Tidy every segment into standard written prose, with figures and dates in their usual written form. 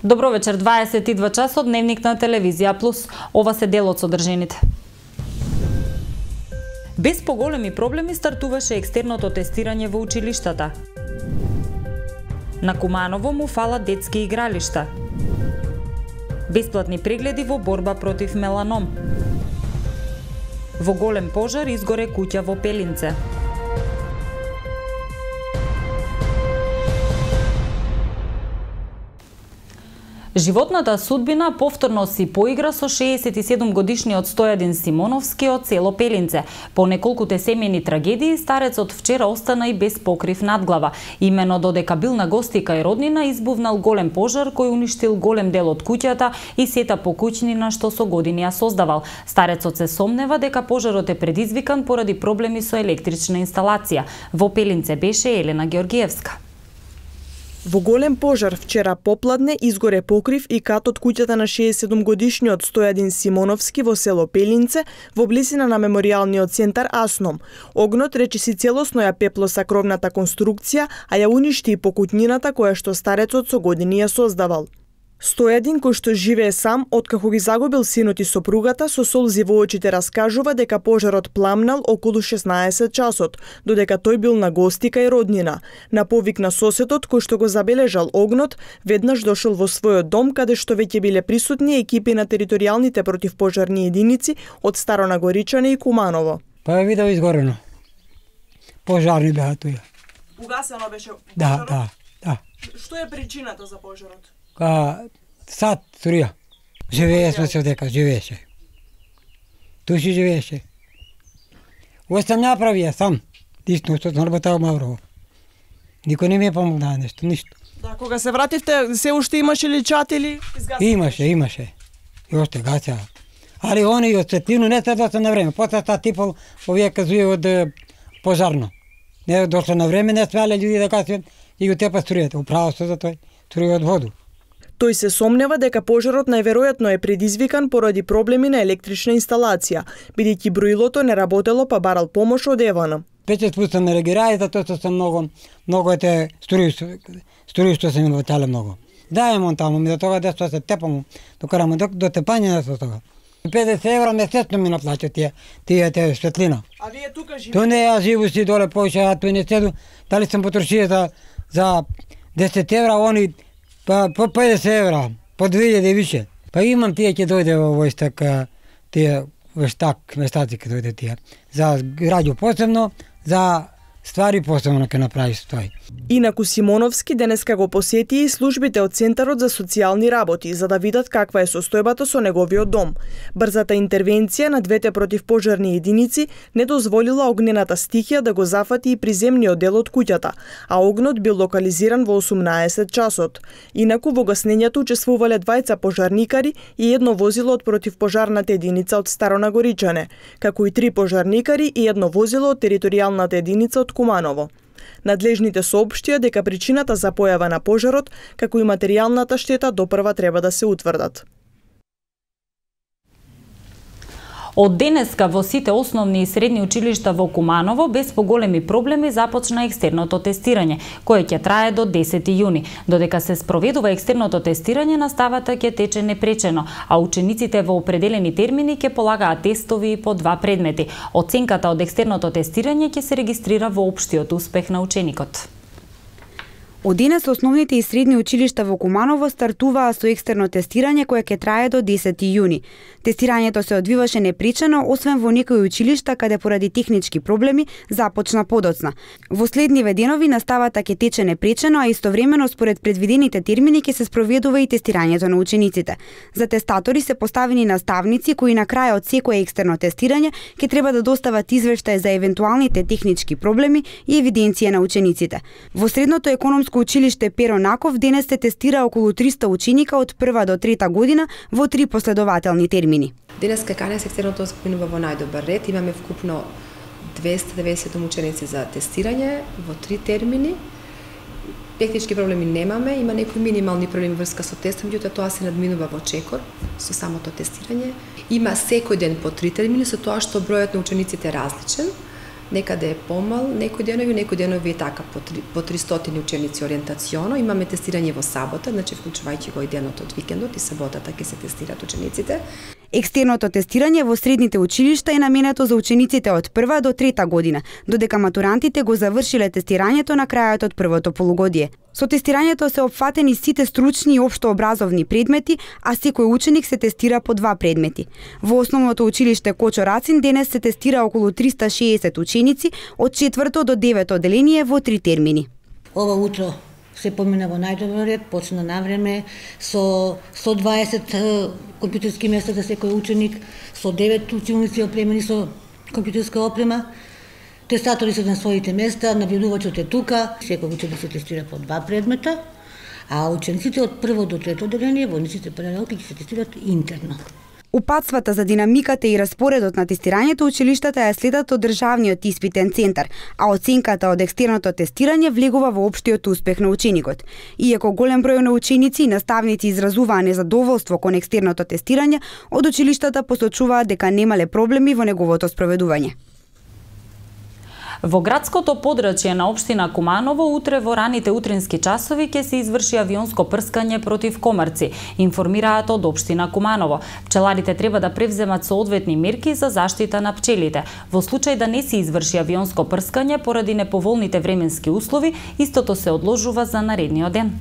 Добро вечер, 22 часот, дневник на Телевизија Плюс. Ова се дел од содржините. Без поголеми проблеми стартуваше екстерното тестирање во училиштата. На Куманово му фалат детски игралишта. Бесплатни прегледи во борба против меланом. Во голем пожар изгоре куќа во Пелинце. Животната судбина повторно си поигра со 67-годишниот Стојадин Симоновски од село Пелинце. По неколкуте семејни трагедии, старецот вчера остана и без покрив над глава. Имено додека бил на гости кај роднина, избувнал голем пожар кој уништил голем дел од куќата и сета покуќнина што со години ја создавал. Старецот се сомнева дека пожарот е предизвикан поради проблеми со електрична инсталација. Во Пелинце беше Елена Георгиевска. Во голем пожар вчера попладне изгоре покрив и кат од куќата на 67-годишниот Стојадин Симоновски во село Пелинце, во близина на меморијалниот центар Асном. Огнот речиси целосно ја пеплоса кровната конструкција, а ја уништи и покуќнината која што старецот со години ја создавал. Стојадин, кој што живее сам, откако ги загубил синот и сопругата, со солзи во очите раскажува дека пожарот пламнал околу 16 часот, додека тој бил на гости кај роднина. На повик на соседот, кој што го забележал огнот, веднаш дошол во својот дом, каде што веќе биле присутни екипи на територијалните противпожарни единици од Старонагоричане и Куманово. Па ја видел изгорено. Пожарни беа туја. Угасено беше пожарот? Да. Што е причината за пожарот? Сад струја. Живееше се дека живееше. Тој си живееше. Остам направија сам. Дишно што работава мавро. Никој не ми помогна нешто, ништо. Да, кога се вративте, се уште имаше ли чатели? Имаше. И още гасеа. Али они од светлино не се доста на време. После та типол овие казуе од пожарно. Не дошло на време, не свале луѓе да гасат и го тепа струјата. Управо се за тој. Струја од воду. Тој се сомнева дека пожарот најверојатно е предизвикан поради проблеми на електрична инсталација, бидејќи броилото не работело па барал помош од Евана. Пече спустам на регирај, затоа што сум многу ете струи што се ми ватале многу. Дај му таму, ми до тога десто се тепам, докарам до тепање на тоа. 50 евра месечно ми наплаќа тие светлина. А вие тука живеете? Тоа не ја живу си доле повеќе, а тој не седу, дали сум потрошија за 10 евра, они по 50 евра, по 2000 више. Па имам тие ќе дојде во војстак, тие вештаци ќе дојде тие. За радио посебно, за ствари посебно ќе направи тој. Инаку Симоновски денеска го посети и службите од Центарот за социјални работи за да видат каква е состојбата со неговиот дом. Брзата интервенција на двете противпожарни единици не дозволила огнената стихија да го зафати и приземниот дел од куќата, а огнот бил локализиран во 18 часот. Инаку во гаснењето учествувале двајца пожарникари и едно возило од противпожарната единица од Старонагоричане, како и 3 пожарникари и едно возило од територијалната единица од Куманово. Надлежните соопштија дека причината за појава на пожарот, како и материјалната штета, допрва треба да се утврдат. Од денеска во сите основни и средни училишта во Куманово без поголеми проблеми започна екстерното тестирање, кое ќе трае до 10 јуни. Додека се спроведува екстерното тестирање, наставата ќе тече непречено, а учениците во определени термини ќе полагаат тестови по 2 предмети. Оценката од екстерното тестирање ќе се регистрира во општиот успех на ученикот. Од денес основните и средни училишта во Куманово стартуваа со екстерно тестирање кое ќе трае до 10 јуни. Тестирањето се одвиваше непречено, освен во некои училишта каде поради технички проблеми започна подоцна. Во следниве денови наставата ќе тече непречено, а истовремено според предвидените термини ќе се спроведува и тестирањето на учениците. За тестатори се поставени наставници кои на крај од секое екстерно тестирање ќе треба да достават извештај за евентуалните технички проблеми и евиденција на учениците. Во средното економско училиште Перо Наков денес се тестира околу 300 ученика од 1 до 3 година во 3 последователни термини. Денеска КНС екстерното минува во најдобар ред. Имаме вкупно 297 ученици за тестирање во 3 термини. Технички проблеми немаме, има некои минимални проблеми врска со тестот, меѓутоа тоа се надминува во чекор со самото тестирање. Има секој ден по 3 термини, со тоа што бројот на учениците е различен. некаде е помал, некои денови е така по 300 ученици ориентационо. Имаме тестирање во сабота, значи вклучувајќи го и денот од викендот и саботата ќе се тестираат учениците. Екстерното тестирање во средните училишта е наменето за учениците од 1 до 3 година, додека матурантите го завршиле тестирањето на крајот од првото полугодие. Со тестирањето се опфатени сите стручни и општообразовни предмети, а секој ученик се тестира по 2 предмети. Во основното училиште Кочо Рацин денес се тестира околу 360 ученици од 4 до 9 одделение во 3 термини. Ова утро се помина во најдобар ред, почна на време, со 120 компјутерски места за секој ученик, со 9 училници опремени со компјутерска опрема. Тестатори се на своите места, набљудувачот е тука, секој ученик се тестира по 2 предмета, а учениците од 1 до 3 одделение, војниците паралелки ќе се тестираат интерно. Упатствата за динамиката и распоредот на тестирањето училиштата ја следат од државниот испитен центар, а оценката од екстерното тестирање влегува во општиот успех на ученикот. Иако голем број на ученици и наставници изразуваа незадоволство кон екстерното тестирање, од училиштата посочуваат дека немале проблеми во неговото спроведување. Во градското подрачје на општина Куманово утре во раните утрински часови ќе се изврши авионско прскање против комарци, информираат од општина Куманово. Пчеларите треба да превземат соодветни мерки за заштита на пчелите. Во случај да не се изврши авионско прскање поради неповолните временски услови, истото се одложува за наредниот ден.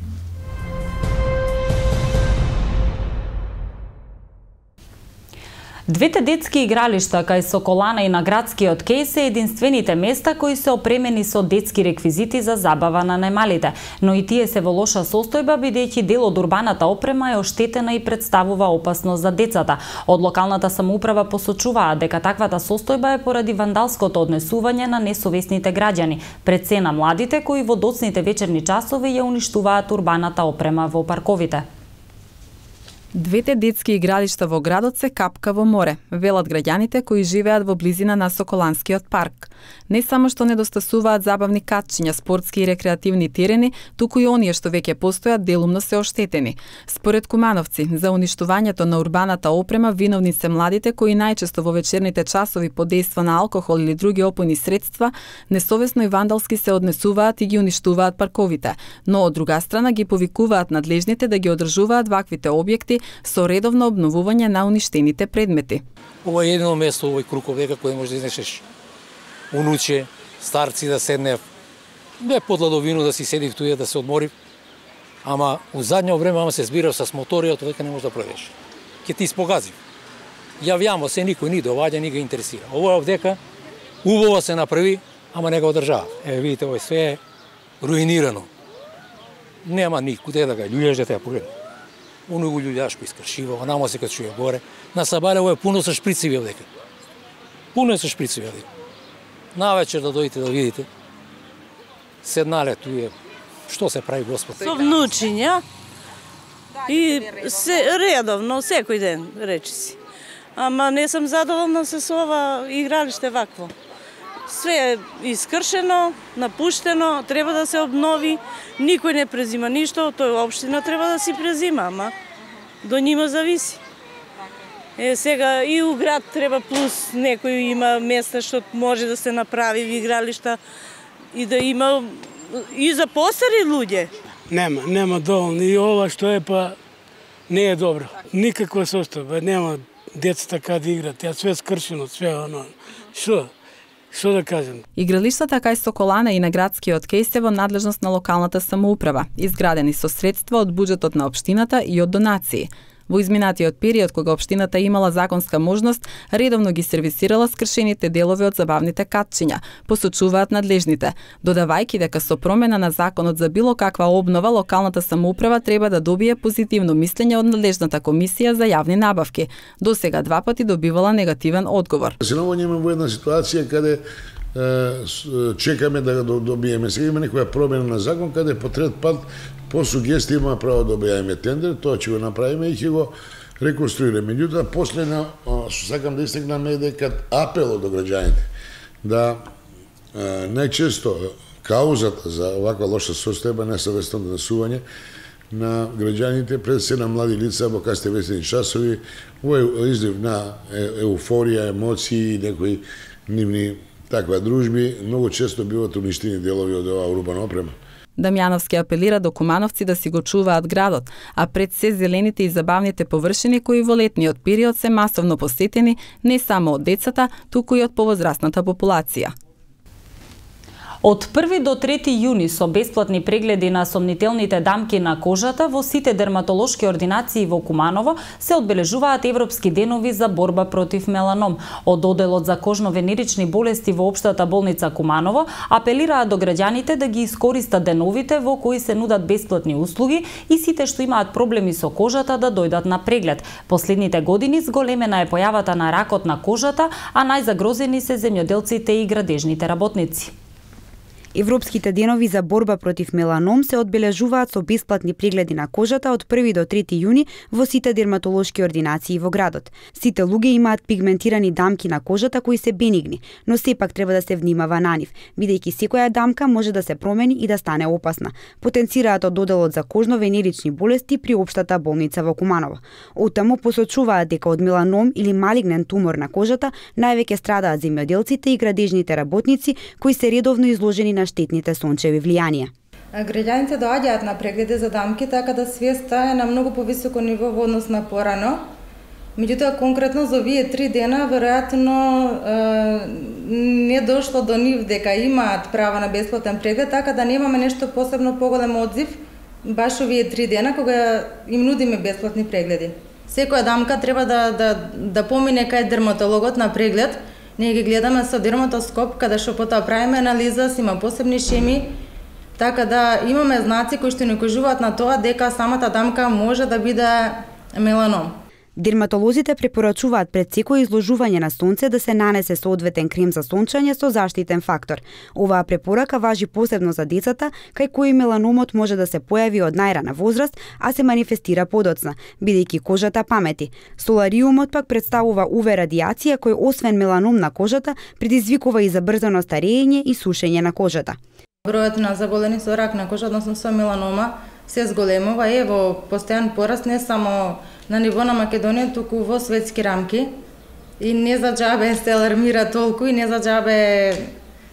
Двете детски игралишта кај Соколана и на градскиот кеј се единствените места кои се опремени со детски реквизити за забава на најмалите, но и тие се во лоша состојба бидејќи дел од урбаната опрема е оштетена и представува опасност за децата. Од локалната самоуправа посочуваат дека таквата состојба е поради вандалското однесување на несовесните граѓани, пред се на младите кои во доцните вечерни часови ја уништуваат урбаната опрема во парковите. Двете детски игралишта во градот се капка во море, велат граѓаните кои живеат во близина на Соколанскиот парк. Не само што недостасуваат забавни катчиња, спортски и рекреативни терени, туку и оние што веќе постојат делумно се оштетени. Според кумановци, за уништувањето на урбаната опрема виновни се младите кои најчесто во вечерните часови под дејство на алкохол или други опојни средства, несовесно и вандалски се однесуваат и ги уништуваат парковите, но од друга страна ги повикуваат надлежните да ги одржуваат ваквите објекти со редовно обновување на уништените предмети. Ова е едно место, овој круг овдека кој може да изнесеш унуче, старци да седне, не под ладовину да си седи туја да се одмори, ама у задњо време се збирав с моторијата, дека не може да пројдеш. Ќе ти испогазив. Јавјамо се, никој ни доваѓа, ни го интересира. Ова овдека убаво се направи, ама не го одржава. Видите, ова све е руинирано. Нема никуде да га љуѓаш да те погледне. Оно го љуѓашко искршива, онамо се качува горе. На Сабалево е пуно со шприцеви овдека. Пуно е со шприцеви овдека. Навечер да дојдете да видите. Седнале туе. Што се прави, Господ? Со внучиња и се редовно, секој ден, речи си. Ама не сум задоволна со ова игралиште вакво. Све е искршено, напуштено, треба да се обнови, никој не презима ништо, тој општина треба да си презима, ама до нима зависи. Сега и у град треба плюс некој има места што може да се направи в игралишта и да има и за постари луѓе. Нема доволно и ова што е па не е добро. Никаква состојба, нема децата каде играт, ја све скршено, све оно. Што да кажем? Игралиштата кај Соколана и на градскиот кеј се во надлежност на локалната самоуправа, изградени со средства од буџетот на општината и од донации. Во изминатиот период, кога општината имала законска можност, редовно ги сервисирала скршените делови од забавните катчиња, посочуваат надлежните, додавајќи дека со промена на законот за било каква обнова, локалната самоуправа треба да добие позитивно мислење од надлежната комисија за јавни набавки. До сега 2 пати добивала негативен одговор. Се наоѓаме во една ситуација каде чекаме да добиеме. Сега има некоја промена на закон каде по трет пат по сугестија има право да објавиме тендер, тоа ќе го направиме и ќе го реконструираме. Меѓутоа, последно сакам да истакнам дека апелот до граѓаните да најчесто каузата за оваква лоша состојба несовесно однесување на граѓаните, пред се на млади лица во касните вечерни часови, овој излив на еуфорија, емоции и некои нивни таква дружби многу често биваат уништени делови од оваа урбана опрема. Дамјановски апелира до кумановци да си го чуваат градот, а пред се зелените и забавните површини кои во летниот период се масовно посетени не само од децата, туку и од повозрасната популација. Од 1 до 3 јуни со бесплатни прегледи на сомнителните дамки на кожата во сите дерматолошки ординации во Куманово се одбележуваат Европски денови за борба против меланом. Од Оделот за кожно-венерични болести во Општата болница Куманово апелираат до граѓаните да ги искористат деновите во кои се нудат бесплатни услуги и сите што имаат проблеми со кожата да дојдат на преглед. Последните години зголемена е појавата на ракот на кожата, а најзагрозени се земјоделците и градежните работници. Европските денови за борба против меланом се одбележуваат со бесплатни прегледи на кожата од 1 до 3 јуни во сите дерматолошки ординации во градот. Сите луѓе имаат пигментирани дамки на кожата кои се бенигни, но сепак треба да се внимава на нив, бидејќи секоја дамка може да се промени и да стане опасна. Потенцираат од Оделот за кожно-венерични болести при Општата болница во Куманово. Оттаму посочуваат дека од меланом или малигнен тумор на кожата највеќе страдаат земјоделците и градежните работници кои се редовно изложени на штетните сончеви влијанија. Граѓаните доаѓаат на прегледи за дамки, така да свеста е на многу повисоко ниво во однос на порано. Меѓутоа, конкретно за овие 3 дена, веројатно не дошло до нив дека имаат право на бесплатен преглед, така да немаме нешто посебно поголем одзив баш овие 3 дена кога им нудиме бесплатни прегледи. Секоја дамка треба да помине кај дерматологот на преглед. Ние ги гледаме со дерматоскоп, каде што потоа правиме анализа, има посебни шеми, така да имаме знаци кои што ни кажуваат на тоа дека самата дамка може да биде меланом. Дерматолозите препорачуваат пред секој изложување на сонце да се нанесе соодветен крем за сончање со заштитен фактор. Оваа препорака важи посебно за децата, кај кои меланомот може да се појави од најрана возраст, а се манифестира подоцна, бидејќи кожата памети. Солариумот пак представува УВ радијација кој освен меланом на кожата предизвикува и забрзано старење и сушење на кожата. Бројот на заболени со рак на кожа, односно со меланома, се зголемува и е во постојан пораст не само на ниво на Македонија, туку во светски рамки. И не за џабе се алармира толку и не за џабе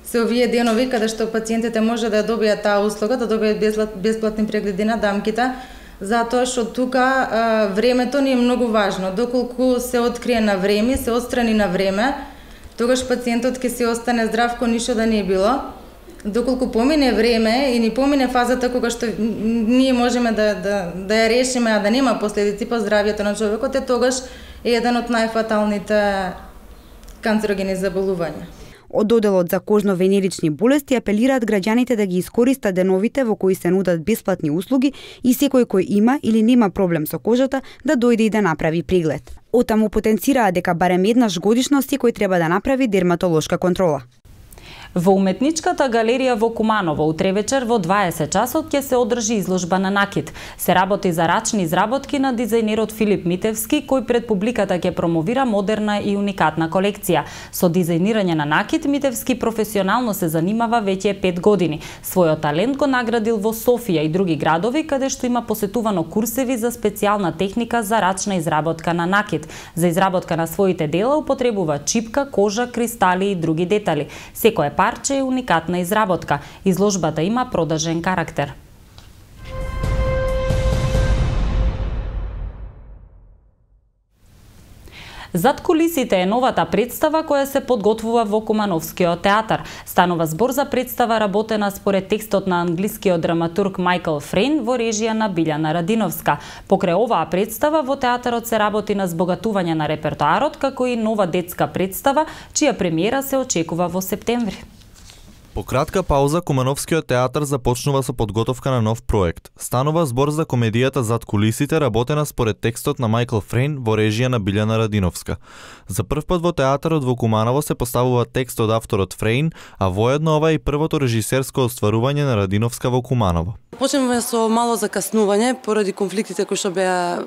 се овие денови каде што пациентите може да добијат таа услуга, да добијат бесплатни прегледи на дамките, затоа што тука времето ни е многу важно. Доколку се открие на време, се отстрани на време, тогаш пациентот ќе се остане здрав ко ништо да не е било. Доколку помине време и ни помине фазата кога што ние можеме да ја решиме, а да нема последици по здравјето на човекот, тогаш е еден од најфаталните канцерогени заболувања. Од Оделот за кожно-венерични болести апелираат граѓаните да ги искористат деновите во кои се нудат бесплатни услуги и секој кој има или нема проблем со кожата да дојде и да направи преглед. Оттаму потенцираат дека барем еднаш годишно секој треба да направи дерматолошка контрола. Во Уметничката галерија во Куманово утре вечер во 20 часот ќе се одржи изложба на накит. Се работи за рачни изработки на дизајнерот Филип Митевски, кој пред публиката ќе промовира модерна и уникатна колекција. Со дизајнирање на накит Митевски професионално се занимава веќе 5 години. Својот талент го наградил во Софија и други градови каде што има посетувано курсеви за специјална техника за рачна изработка на накит. За изработка на своите дела употребува чипка, кожа, кристали и други детали. Секое парче е уникатна изработка. Изложбата има продажен карактер. Зад кулисите е новата представа која се подготвува во Кумановскиот театар. Станува збор за представа работена според текстот на англискиот драматург Майкл Фрейн во режија на Билјана Радиновска. Покрај оваа представа во театарот се работи на збогатување на репертоарот, како и нова детска представа, чија премиера се очекува во септември. По кратка пауза, Кумановскиот театар започнува со подготовка на нов проект. Станува збор за комедијата Зад кулисите, работена според текстот на Майкл Фрейн во режија на Билјана Радиновска. За прв пат во театарот во Куманово се поставува текст од авторот Фрейн, а воедно ова е и првото режисерско остварување на Радиновска во Куманово. Почнеме со мало закаснување поради конфликтите кои што беа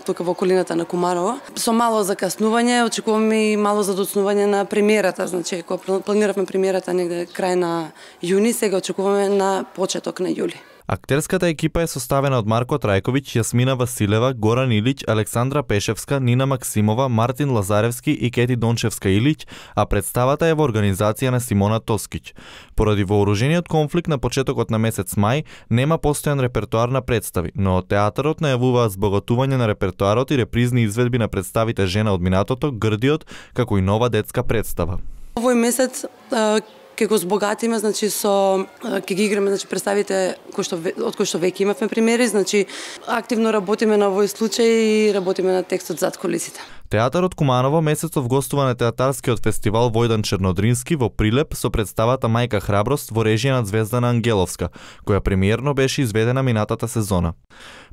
тука во околината на Куманово. Со мало закаснување очекуваме и мало задоцнување на премиерата, значи кога планиравме премиерата негде крај на јуни, сега очекуваме на почеток на јули. Актерската екипа е составена од Марко Трајковиќ, Јасмина Василева, Горан Илиќ, Александра Пешевска, Нина Максимова, Мартин Лазаревски и Кети Дончевска Илиќ, а представата е во организација на Симона Тоскиќ. Поради вооружениот конфликт на почетокот на месец мај нема постојан репертоар на представи, но театарот најавуваат збогатување на репертоарот и репризни изведби на представите Жена од минатото, Грдиот, како и нова детска представа. Овој месец ќе го збогатиме, значи ќе ги играме, значи представите од кои што веќе имавме примери, значи активно работиме на овој случај и работиме на текстот зад кулисите. Театарот Куманово месецов гостува на театарскиот фестивал Војдан Чернодрински во Прилеп со представата Мајка храброст во режија на Звездана Ангеловска, која премиерно беше изведена минатата сезона.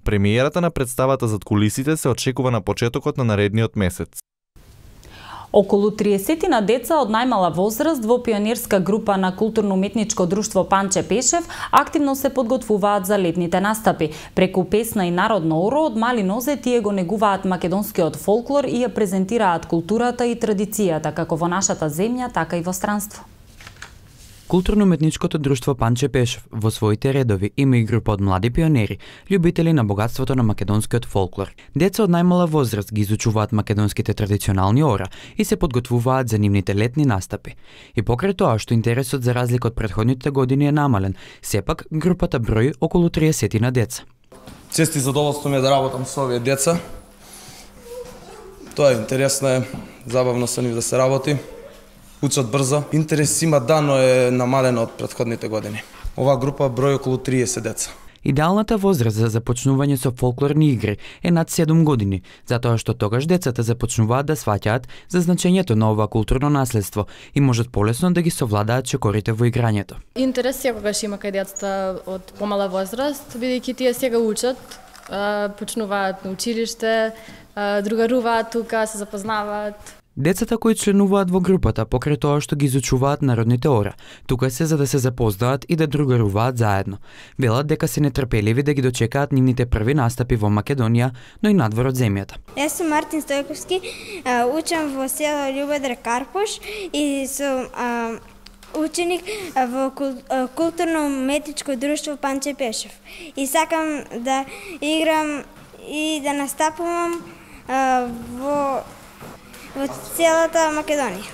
Премиерата на представата зад кулисите се очекува на почетокот на наредниот месец. Околу 30 деца од најмала возраст во пионерска група на културно-уметничко друштво Панче Пешев активно се подготвуваат за летните настапи. Преку песна и народно оро од мали нозе тие го негуваат македонскиот фолклор и ја презентираат културата и традицијата како во нашата земја, така и во странство. Културно-уметничкото друштво Панче Пешев во своите редови има и група од млади пионери, љубители на богатството на македонскиот фолклор. Деца од најмала возраст ги изучуваат македонските традиционални ора и се подготвуваат за нивните летни настапи. И покрај тоа што интересот за разлика од претходните години е намален, сепак групата брои околу 30 на деца. Чест и задоволство ми е да работам со овие деца. Тоа е интересно, забавно со нив да се работи. Учат брзо. Интерес има да, но е намалено од претходните години. Оваа група брои околу 30 деца. Идеалната возраст за започнување со фолклорни игри е над 7 години, затоа што тогаш децата започнуваат да сваќаат за значењето на ова културно наследство и можат полесно да ги совладаат чекорите во играњето. Интерес секогаш има кај децата од помала возраст, бидејќи тие сега учат, почнуваат на училиште, другаруваат тука, се запознаваат. Децата кои членуваат во групата покрај тоа што ги изучуваат народните ора, тука се за да се запознаат и да другаруваат заедно. Велат дека се нетрпеливи да ги дочекаат нивните први настапи во Македонија, но и надвор од земјата. Јас сум Мартин Стојковски, учам во село Љубодар Карпош и сум ученик во културно-уметничко друштво Панче Пешев. И сакам да играм и да настапувам во целата Македонија.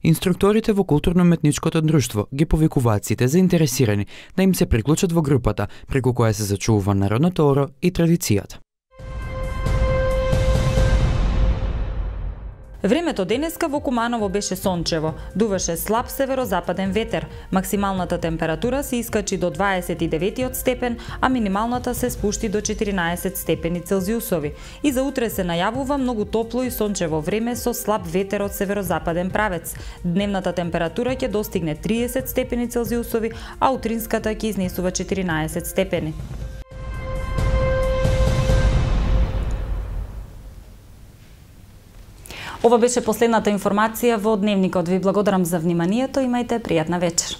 Инструкторите во културно-уметничкото друштво ги повикуваат сите заинтересирани да им се приклучат во групата, преку која се зачувува народното оро и традицијата. Времето денеска во Куманово беше сончево, дуваше слаб северозападен ветер. Максималната температура се искачи до 29 степен, а минималната се спушти до 14 степени Целзиусови. И за утре се најавува многу топло и сончево време со слаб ветер од северозападен правец. Дневната температура ќе достигне 30 степени Целзиусови, а утринската ќе изнесува 14 степени. Ова беше последната информација во Дневникот. Ви благодарам за вниманието, имајте пријатна вечер.